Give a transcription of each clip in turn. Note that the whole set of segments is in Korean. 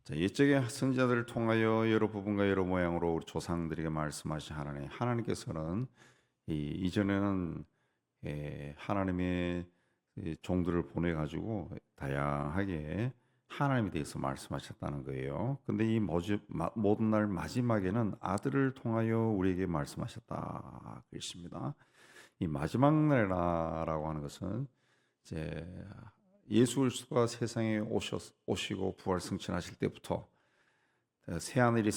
자, 옛적의 선지자들을 통하여 여러 부분과 여러 모양으로 우리 조상들에게 말씀하신 하나님께서는 이전에는 하나님의 종들을 보내 가지고 다양하게 하나님에 대해서 말씀하셨다는 거예요. 근데 이 모든 날 마지막에는 아들을 통하여 우리에게 말씀하셨다 그랬습니다. 이 마지막 날이라고 하는 것은 이제 예수 그리스도가 세상에 오시고 부활 승천하실 때부터 새 하늘이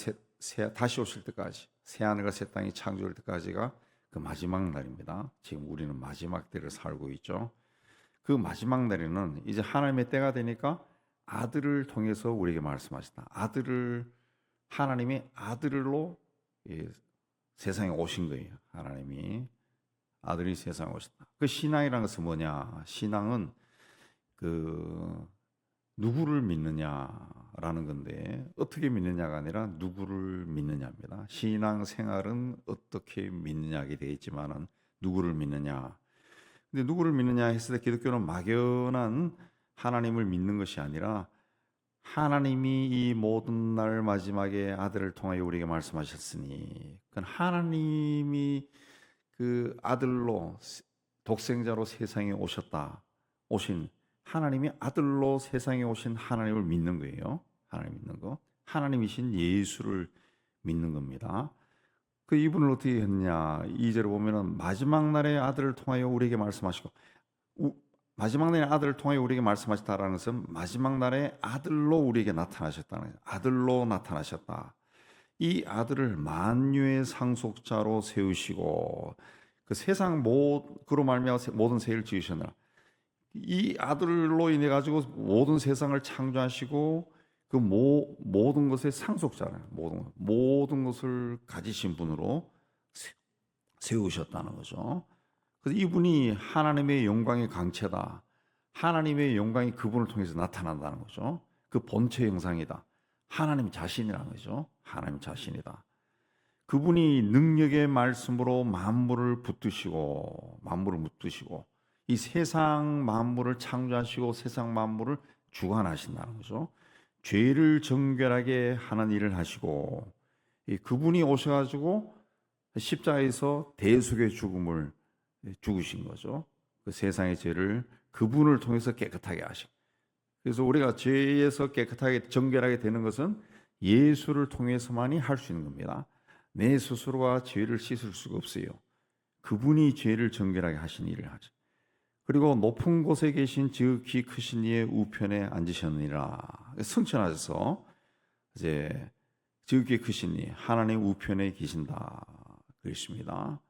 다시 오실 때까지, 새 하늘과 새 땅이 창조될 때까지가 그 마지막 날입니다. 지금 우리는 마지막 때를 살고 있죠. 그 마지막 날에는 이제 하나님의 때가 되니까 아들을 통해서 우리에게 말씀하셨다. 하나님이 아들로 세상에 오신 거예요. 하나님이 아들이 세상에 오셨다. 그 신앙이라는 것은 뭐냐? 신앙은 누구를 믿느냐라는 건데, 어떻게 믿느냐가 아니라 누구를 믿느냐입니다. 신앙 생활은 어떻게 믿느냐에 되어 있지만은 누구를 믿느냐. 근데 누구를 믿느냐 했을 때 기독교는 막연한 하나님을 믿는 것이 아니라 하나님이 이 모든 날 마지막에 아들을 통하여 우리에게 말씀하셨으니, 그 하나님이 그 아들로 독생자로 세상에 오신 하나님이 아들로 세상에 오신 하나님을 믿는 거예요. 하나님 믿는 거. 하나님이신 예수를 믿는 겁니다. 그 이분을 어떻게 했냐? 2절을 보면은 마지막 날에 아들을 통하여 우리에게 말씀하시고, 마지막 날에 아들을 통하여 우리에게 말씀하셨다라는 것은 마지막 날에 아들로 우리에게 나타나셨다는 거예요. 아들로 나타나셨다. 이 아들을 만유의 상속자로 세우시고 그 세상 그로 말미암아 모든 세를 지으셨느라, 이 아들로 인해 가지고 모든 세상을 창조하시고 그 모든 것의 상속자는 모든 것을 가지신 분으로 세우셨다는 거죠. 그래서 이분이 하나님의 영광의 강체다. 하나님의 영광이 그분을 통해서 나타난다는 거죠. 그 본체 형상이다. 하나님 자신이라는 거죠. 하나님 자신이다. 그분이 능력의 말씀으로 만물을 붙드시고 이 세상 만물을 창조하시고 세상 만물을 주관하신다는 거죠. 죄를 정결하게 하는 일을 하시고, 그분이 오셔가지고 십자가에서 대속의 죽음을 죽으신 거죠. 그 세상의 죄를 그분을 통해서 깨끗하게 하시고, 그래서 우리가 죄에서 깨끗하게 정결하게 되는 것은 예수를 통해서만이 할 수 있는 겁니다. 내 스스로가 죄를 씻을 수가 없어요. 그분이 죄를 정결하게 하신 일을 하죠. 그리고 높은 곳에 계신 지극히 크신 이의 우편에 앉으셨느니라. 승천하셔서 이제 지극히 크신 이 하나님 우편에 계신다 그랬습니다.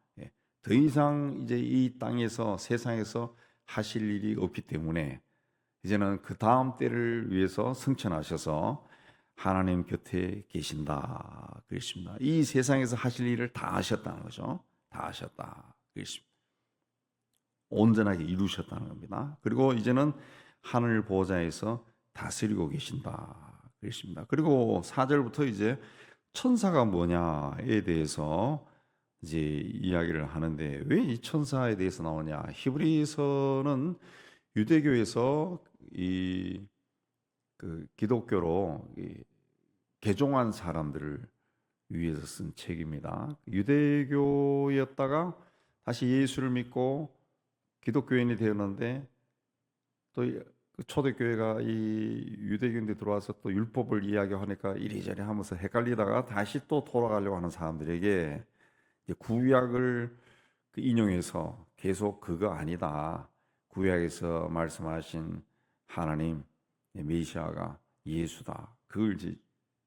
더 이상 이제 이 땅에서 세상에서 하실 일이 없기 때문에 이제는 그 다음 때를 위해서 승천하셔서 하나님 곁에 계신다 그랬습니다. 이 세상에서 하실 일을 다 하셨다는 거죠. 다 하셨다 그랬습니다. 온전하게 이루셨다는 겁니다. 그리고 이제는 하늘 보좌에서 다스리고 계신다 그랬습니다. 그리고 4절부터 이제 천사가 뭐냐에 대해서 이제 이야기를 하는데, 왜 이 천사에 대해서 나오냐? 히브리서는 유대교에서 기독교로 개종한 사람들을 위해서 쓴 책입니다. 유대교였다가 다시 예수를 믿고 기독교인이 되었는데, 또 초대교회가 이 유대교인들 들어와서 또 율법을 이야기하니까 이리저리 하면서 헷갈리다가 다시 또 돌아가려고 하는 사람들에게 구약을 인용해서 계속 그거 아니다. 구약에서 말씀하신 하나님 메시아가 예수다. 그걸 이제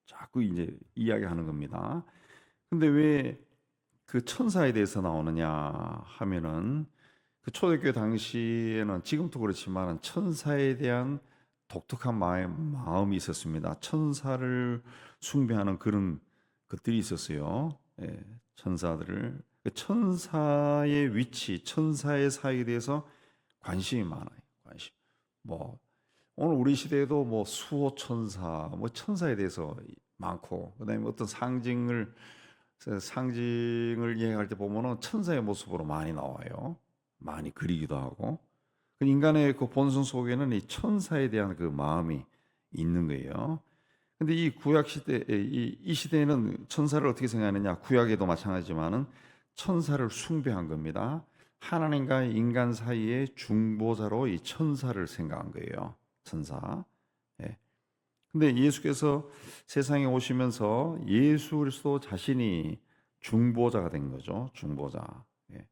자꾸 이제 이야기하는 겁니다. 근데 왜 그 천사에 대해서 나오느냐 하면은, 그 초대교회 당시에는 지금도 그렇지만 천사에 대한 독특한 마음이 있었습니다. 천사를 숭배하는 그런 것들이 있었어요. 천사들을, 천사의 위치, 천사의 사역에 대해서 관심이 많아요. 오늘 우리 시대에도 수호 천사, 천사에 대해서 많고, 그다음에 어떤 상징을 이해할 때 보면은 천사의 모습으로 많이 나와요. 많이 그리기도 하고. 인간의 그 본성 속에는 이 천사에 대한 그 마음이 있는 거예요. 근데 이 구약 시대, 이 시대에는 천사를 어떻게 생각하느냐? 구약에도 마찬가지지만은 천사를 숭배한 겁니다. 하나님과 인간 사이의 중보자로 이 천사를 생각한 거예요. 천사. 예. 근데 예수께서 세상에 오시면서 예수 그리스도 자신이 중보자가 된 거죠. 중보자. 예.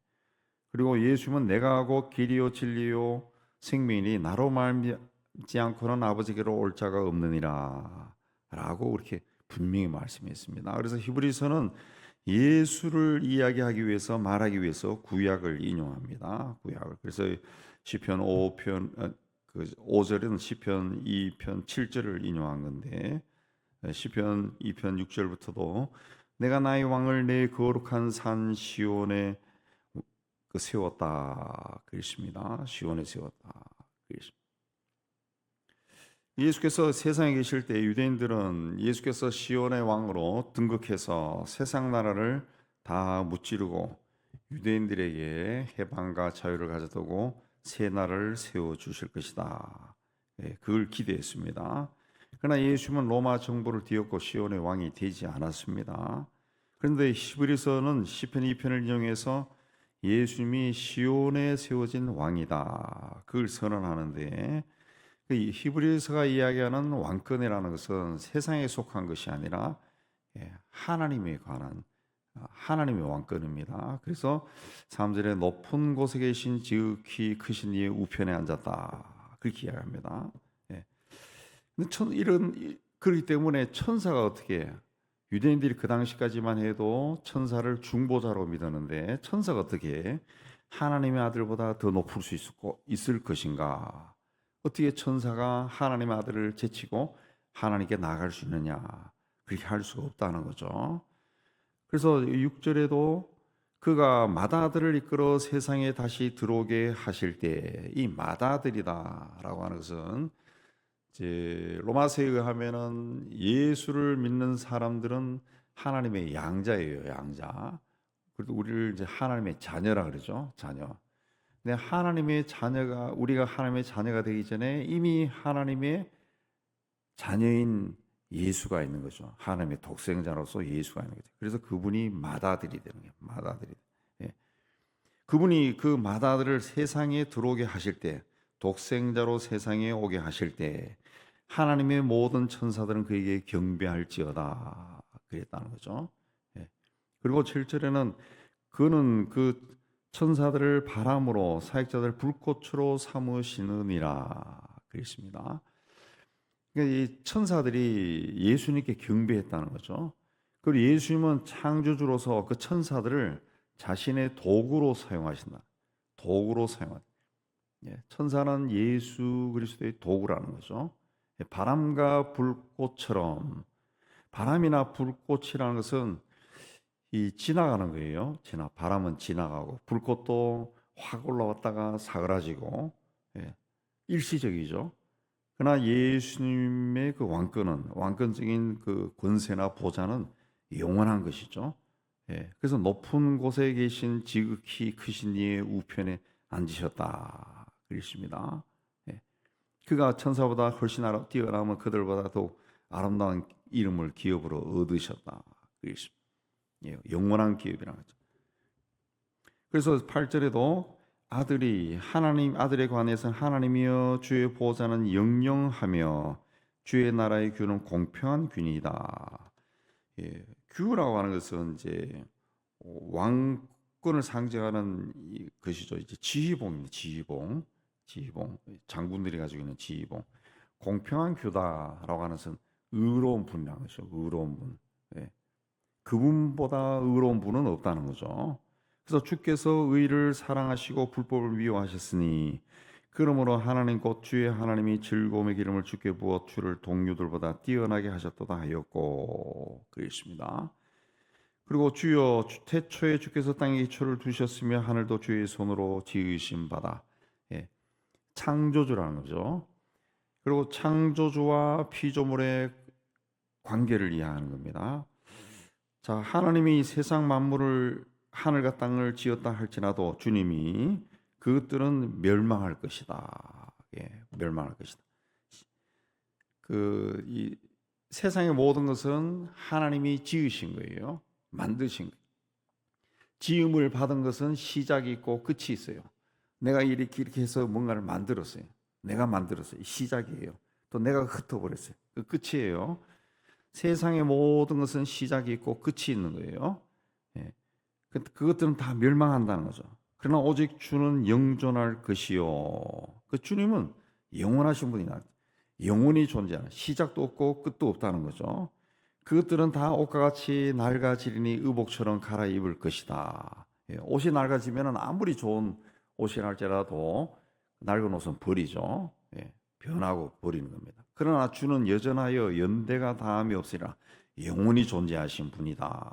그리고 예수님은 내가 하고 길이요 진리요 생명이니 나로 말미암지 않고는 아버지께로 올 자가 없느니라 라고 그렇게 분명히 말씀했습니다. 그래서 히브리서는 예수를 이야기하기 위해서 말하기 위해서 구약을 인용합니다. 구약을. 그래서 시편 5편 그 5절은 시편 2편 7절을 인용한 건데 시편 2편 6절부터도 내가 나의 왕을 내 거룩한 산 시온에 세웠다 그랬습니다. 시온에 세웠다 그랬습니다. 예수께서 세상에 계실 때 유대인들은 예수께서 시온의 왕으로 등극해서 세상 나라를 다 무찌르고 유대인들에게 해방과 자유를 가져두고 새 나라를 세워 주실 것이다. 그걸 기대했습니다. 그러나 예수님은 로마 정부를 뒤엎고 시온의 왕이 되지 않았습니다. 그런데 히브리서는 시편 2편을 인용해서 예수님이 시온에 세워진 왕이다. 그걸 선언하는데 그 히브리서가 이야기하는 왕권이라는 것은 세상에 속한 것이 아니라 하나님에 관한 하나님의 왕권입니다. 그래서 3절에 높은 곳에 계신 지극히 크신 이의 우편에 앉았다. 그렇게 이야기합니다. 그렇기 때문에 천사가 어떻게 유대인들이 그 당시까지만 해도 천사를 중보자로 믿었는데 천사가 어떻게 하나님의 아들보다 더 높을 수 있을 것인가? 어떻게 천사가 하나님의 아들을 제치고 하나님께 나아갈 수 있느냐? 그렇게 할 수가 없다는 거죠. 그래서 6절에도 그가 맏아들을 이끌어 세상에 다시 들어오게 하실 때 이 맏아들이다라고 하는 것은 이제 로마서에 의하면은 예수를 믿는 사람들은 하나님의 양자예요, 양자. 그래도 우리를 이제 하나님의 자녀라 그러죠, 자녀. 근데 하나님의 자녀가 우리가 하나님의 자녀가 되기 전에 이미 하나님의 자녀인 예수가 있는 거죠. 하나님의 독생자로서 예수가 있는 거죠. 그래서 그분이 맏아들이 되는 거예요. 맏아들이. 예. 그분이 그 맏아들을 세상에 들어오게 하실 때, 독생자로 세상에 오게 하실 때, 하나님의 모든 천사들은 그에게 경배할지어다. 그랬다는 거죠. 예. 그리고 7절에는 그는 그 천사들을 바람으로 사역자들 불꽃으로 삼으시느니라 그랬습니다. 그러니까 이 천사들이 예수님께 경배했다는 거죠. 그리고 예수님은 창조주로서 그 천사들을 자신의 도구로 사용하신다. 도구로 사용한다. 천사는 예수 그리스도의 도구라는 거죠. 바람과 불꽃처럼 바람이나 불꽃이라는 것은 이 지나가는 거예요. 바람은 지나가고 불꽃도 확 올라왔다가 사그라지고 일시적이죠. 그러나 예수님의 그 왕권적인 그 권세나 보좌는 영원한 것이죠. 그래서 높은 곳에 계신 지극히 크신 이의 우편에 앉으셨다 그랬습니다. 그가 천사보다 훨씬 뛰어나면 그들보다 더 아름다운 이름을 기업으로 얻으셨다 그랬습니다. 영원한 기업이라는 거죠. 그래서 8절에도 아들에 관해서는 하나님이여 주의 보호자는 영영하며 주의 나라의 규는 공평한 규이다. 규라고 하는 것은 이제 왕권을 상징하는 것이죠. 이제 지휘봉입니다. 지휘봉 장군들이 가지고 있는 지휘봉. 공평한 규다라고 하는 것은 의로운 분이라는 것이죠. 의로운 분. 그분보다 의로운 분은 없다는 거죠. 그래서 주께서 의를 사랑하시고 불법을 미워하셨으니 그러므로 하나님 곧 주의 하나님이 즐거움의 기름을 주께 부어 주를 동료들보다 뛰어나게 하셨도다 하였고 그랬습니다. 그리고 주여 태초에 주께서 땅에 기초를 두셨으며 하늘도 주의 손으로 지으신 바다. 창조주라는 거죠. 그리고 창조주와 피조물의 관계를 이해하는 겁니다. 자, 하나님이 세상 만물을 하늘과 땅을 지었다 할지라도 주님이 그것들은 멸망할 것이다. 멸망할 것이다. 이 세상의 모든 것은 하나님이 지으신 거예요. 만드신 거예요. 지음을 받은 것은 시작이 있고 끝이 있어요. 내가 이렇게 해서 뭔가를 만들었어요. 내가 만들었어요. 시작이에요. 또 내가 흩어버렸어요. 그 끝이에요. 세상의 모든 것은 시작이 있고 끝이 있는 거예요. 예. 그것들은 다 멸망한다는 거죠. 그러나 오직 주는 영존할 것이요. 그 주님은 영원하신 분이나 영원히 존재하는, 시작도 없고 끝도 없다는 거죠. 그것들은 다 옷과 같이 낡아지리니 의복처럼 갈아입을 것이다. 예, 옷이 낡아지면 아무리 좋은 옷이 할지라도 낡은 옷은 버리죠. 예, 변하고 버리는 겁니다. 그러나 주는 여전하여 연대가 다함이 없으리라. 영원히 존재하신 분이다.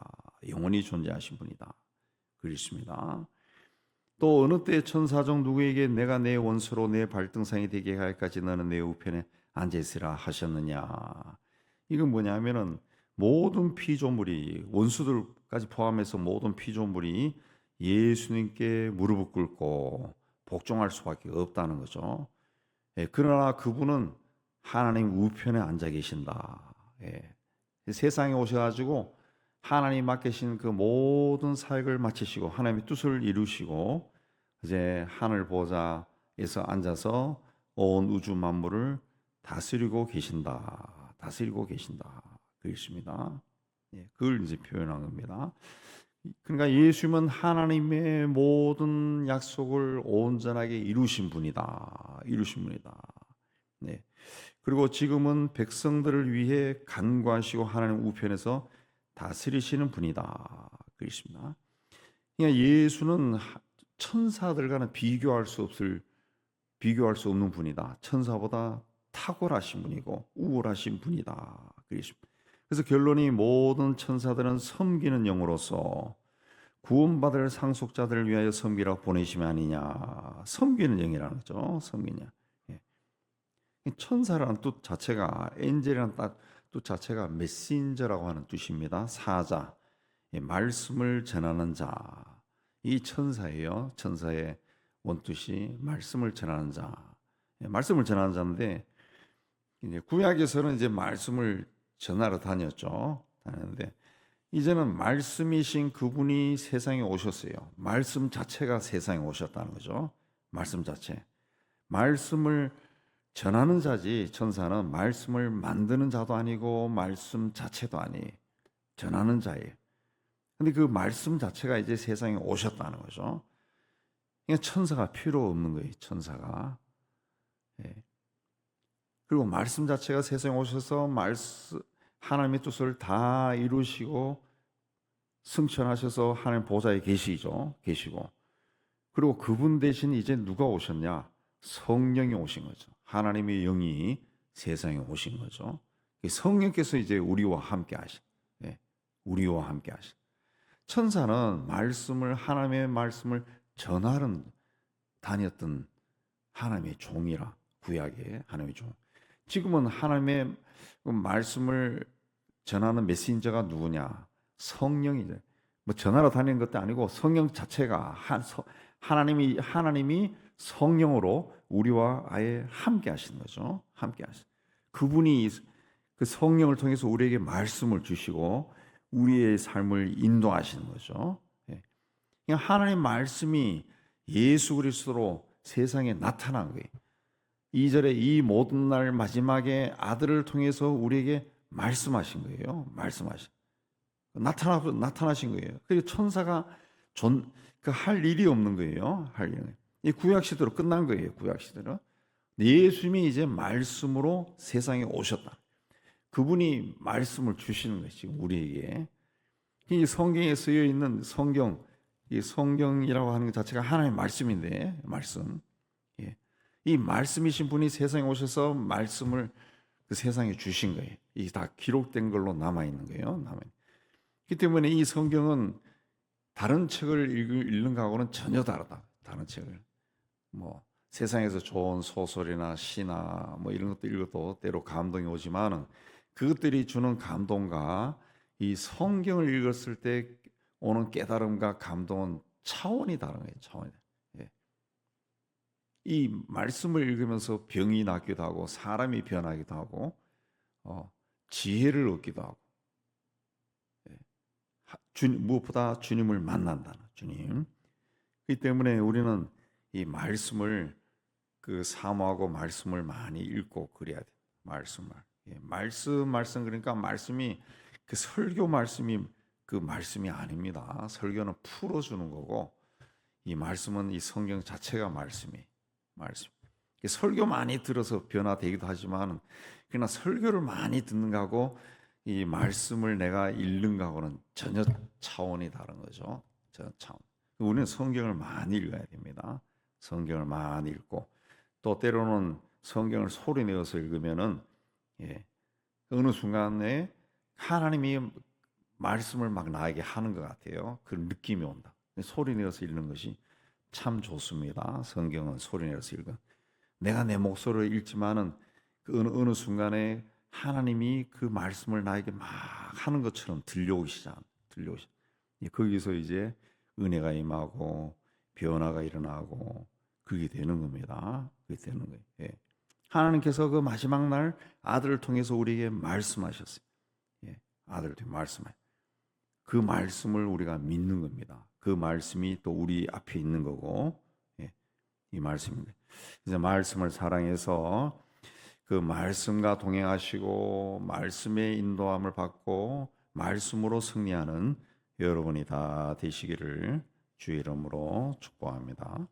영원히 존재하신 분이다. 그렇습니다. 또 어느 때 천사 중 누구에게 내가 내 원수로 내 발등상이 되게 할까지 너는 내 우편에 앉아 있으라 하셨느냐. 이건 뭐냐면은 모든 피조물이, 원수들까지 포함해서 모든 피조물이 예수님께 무릎을 꿇고 복종할 수밖에 없다는 거죠. 예, 그러나 그분은 하나님 우편에 앉아 계신다. 예, 세상에 오셔가지고 하나님 맡기신 그 모든 사역을 마치시고 하나님의 뜻을 이루시고 이제 하늘 보좌에서 앉아서 온 우주 만물을 다스리고 계신다. 다스리고 계신다. 그렇습니다. 예, 그걸 이제 표현한 겁니다. 그러니까 예수님은 하나님의 모든 약속을 온전하게 이루신 분이다. 이루신 분이다. 네. 그리고 지금은 백성들을 위해 간구하시고 하나님 우편에서 다스리시는 분이다. 그렇습니다. 그러니까 예수는 천사들과는 비교할 수 없는 분이다. 천사보다 탁월하신 분이고 우월하신 분이다. 그렇습니다. 그래서 결론이 모든 천사들은 섬기는 영으로서 구원받을 상속자들을 위하여 섬기라고 보내심이 아니냐. 섬기는 영이라는 거죠. 섬기냐. 예. 천사라는 뜻 자체가, 엔젤이라는 뜻 자체가 메신저라고 하는 뜻입니다. 사자, 말씀을 전하는 자. 이 천사예요. 천사의 원뜻이 말씀을 전하는 자. 말씀을 전하는 자인데 이제 구약에서는 이제 말씀을 전하러 다녔죠. 다녔는데 이제는 말씀이신 그분이 세상에 오셨어요. 말씀 자체가 세상에 오셨다는 거죠. 말씀 자체. 말씀을 전하는 자지 천사는 말씀을 만드는 자도 아니고 말씀 자체도 아니에요. 전하는 자예요. 근데 그 말씀 자체가 이제 세상에 오셨다는 거죠. 그러니까 천사가 필요 없는 거예요. 천사가. 예. 그리고 말씀 자체가 세상에 오셔서 하나님의 뜻을 다 이루시고 승천하셔서 하나님 보좌에 계시죠. 계시고. 그리고 그분 대신 이제 누가 오셨냐? 성령이 오신 거죠. 하나님의 영이 세상에 오신 거죠. 성령께서 이제 우리와 함께 하신. 예. 우리와 함께 하신. 천사는 하나님의 말씀을 전하러 다녔던 하나님의 종이라. 구약의 하나님의 종. 지금은 하나님의 말씀을 전하는 메신저가 누구냐? 성령이죠. 뭐 전하러 다니는 것도 아니고 성령 자체가 하나님이 성령으로 우리와 아예 함께 하시는 거죠. 함께 하시. 그분이 그 성령을 통해서 우리에게 말씀을 주시고 우리의 삶을 인도하시는 거죠. 예. 하나님 말씀이 예수 그리스도로 세상에 나타난 거예요. 2절에 이 모든 날 마지막에 아들을 통해서 우리에게 말씀하신 거예요. 나타나신 거예요. 그리고 천사가 할 일이 없는 거예요. 할 일은. 이 구약 시대로 끝난 거예요. 구약 시대로. 예수님이 이제 말씀으로 세상에 오셨다. 그분이 말씀을 주시는 것이 우리에게. 이 성경에 쓰여 있는 이 성경이라고 하는 것 자체가 하나님의 말씀인데, 말씀. 예. 이 말씀이신 분이 세상에 오셔서 말씀을 그 세상에 주신 거예요. 이게 다 기록된 걸로 남아 있는 거예요. 그렇기 때문에 이 성경은 다른 책을 읽는 거하고는 전혀 다르다. 다른 책을 뭐 세상에서 좋은 소설이나 시나 뭐 이런 것도 읽어도 때로 감동이 오지만은 그것들이 주는 감동과 이 성경을 읽었을 때 오는 깨달음과 감동은 차원이 다른 거예요. 차원이. 예. 이 말씀을 읽으면서 병이 낫기도 하고 사람이 변하기도 하고 지혜를 얻기도 하고, 예, 무엇보다 주님을 만난다는 주님. 그렇기 때문에 우리는 이 말씀을 사모하고 말씀을 많이 읽고 그래야 돼. 말씀을. 예, 말씀 그러니까 말씀이 설교 말씀이 말씀이 아닙니다. 설교는 풀어주는 거고 이 말씀은 이 성경 자체가 말씀. 설교 많이 들어서 변화되기도 하지만 그러나 설교를 많이 듣는 거하고 이 말씀을 내가 읽는 거하고는 전혀 차원이 다른 거죠. 전혀 차원. 우리는 성경을 많이 읽어야 됩니다. 성경을 많이 읽고 또 때로는 성경을 소리 내어서 읽으면은 어느 순간에 하나님이 말씀을 막 나에게 하는 것 같아요. 그 느낌이 온다. 소리 내어서 읽는 것이 참 좋습니다. 성경은 소리 내어서 읽어. 내가 내 목소리로 읽지만은 어느 순간에 하나님이 그 말씀을 나에게 막 하는 것처럼 들려오시잖아. 거기서 이제 은혜가 임하고 변화가 일어나고 그게 되는 겁니다. 그게 되는 거예요. 예. 하나님께서 그 마지막 날 아들을 통해서 우리에게 말씀하셨어요. 예. 아들을 통해 말씀하셨어요. 그 말씀을 우리가 믿는 겁니다. 그 말씀이 또 우리 앞에 있는 거고, 예. 이 말씀입니다. 이제 말씀을 사랑해서 그 말씀과 동행하시고 말씀의 인도함을 받고 말씀으로 승리하는 여러분이 다 되시기를 주의 이름으로 축복합니다.